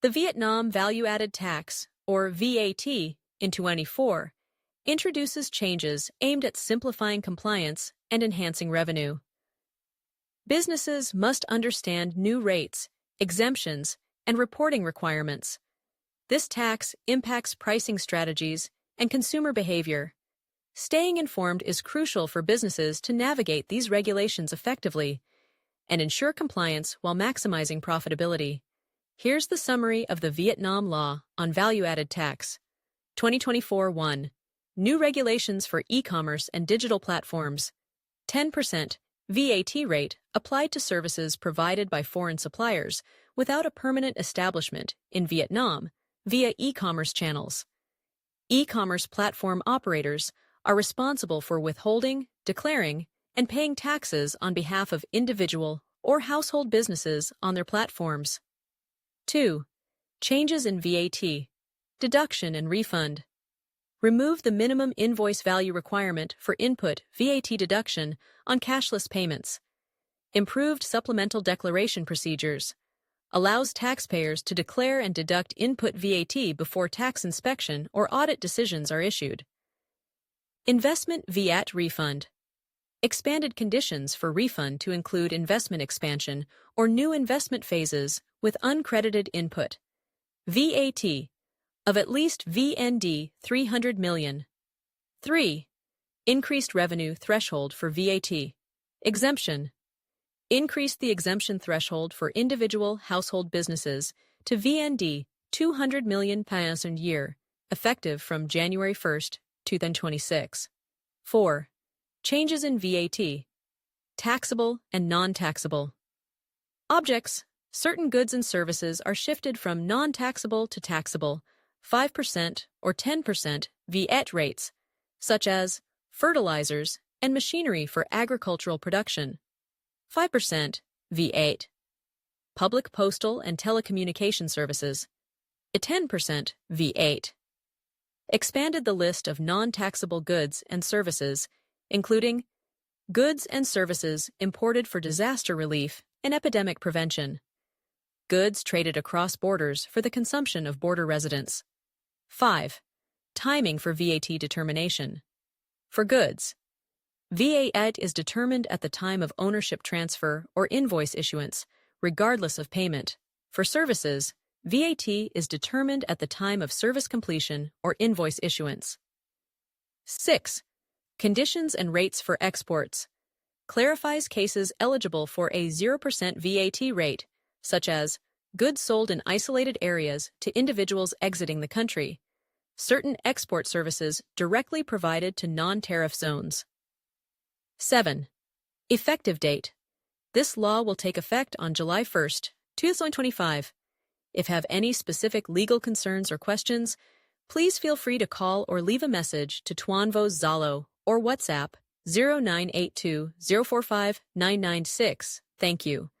The Vietnam Value-Added Tax, or VAT, in 2024, introduces changes aimed at simplifying compliance and enhancing revenue. Businesses must understand new rates, exemptions, and reporting requirements. This tax impacts pricing strategies and consumer behavior. Staying informed is crucial for businesses to navigate these regulations effectively and ensure compliance while maximizing profitability. Here's the summary of the Vietnam Law on Value-Added Tax. 2024-1. New regulations for e-commerce and digital platforms. 10% VAT rate applied to services provided by foreign suppliers without a permanent establishment in Vietnam via e-commerce channels. E-commerce platform operators are responsible for withholding, declaring, and paying taxes on behalf of individual or household businesses on their platforms. 2. Changes in VAT. Deduction and refund. Remove the minimum invoice value requirement for input VAT deduction on cashless payments. Improved supplemental declaration procedures. Allows taxpayers to declare and deduct input VAT before tax inspection or audit decisions are issued. Investment VAT refund. Expanded conditions for refund to include investment expansion or new investment phases with uncredited input. VAT of at least VND 300 million. 3. Increased revenue threshold for VAT. Exemption. Increased the exemption threshold for individual household businesses to VND 200 million a year, effective from January 1, 2026. 4. Changes in VAT. Taxable and non-taxable. Objects. Certain goods and services are shifted from non-taxable to taxable, 5% or 10% VAT rates, such as fertilizers and machinery for agricultural production. 5% VAT. Public postal and telecommunication services. A 10% VAT. Expanded the list of non-taxable goods and services, including goods and services imported for disaster relief and epidemic prevention. Goods traded across borders for the consumption of border residents. 5. Timing for VAT determination. For goods, VAT is determined at the time of ownership transfer or invoice issuance, regardless of payment. For services, VAT is determined at the time of service completion or invoice issuance. 6. Conditions and rates for exports. Clarifies cases eligible for a 0% VAT rate, such as goods sold in isolated areas to individuals exiting the country. Certain export services directly provided to non-tariff zones. 7. Effective date. This law will take effect on July 1, 2025. If have any specific legal concerns or questions, please feel free to call or leave a message to Tuanvo's Zalo or WhatsApp 0982 045 996. Thank you.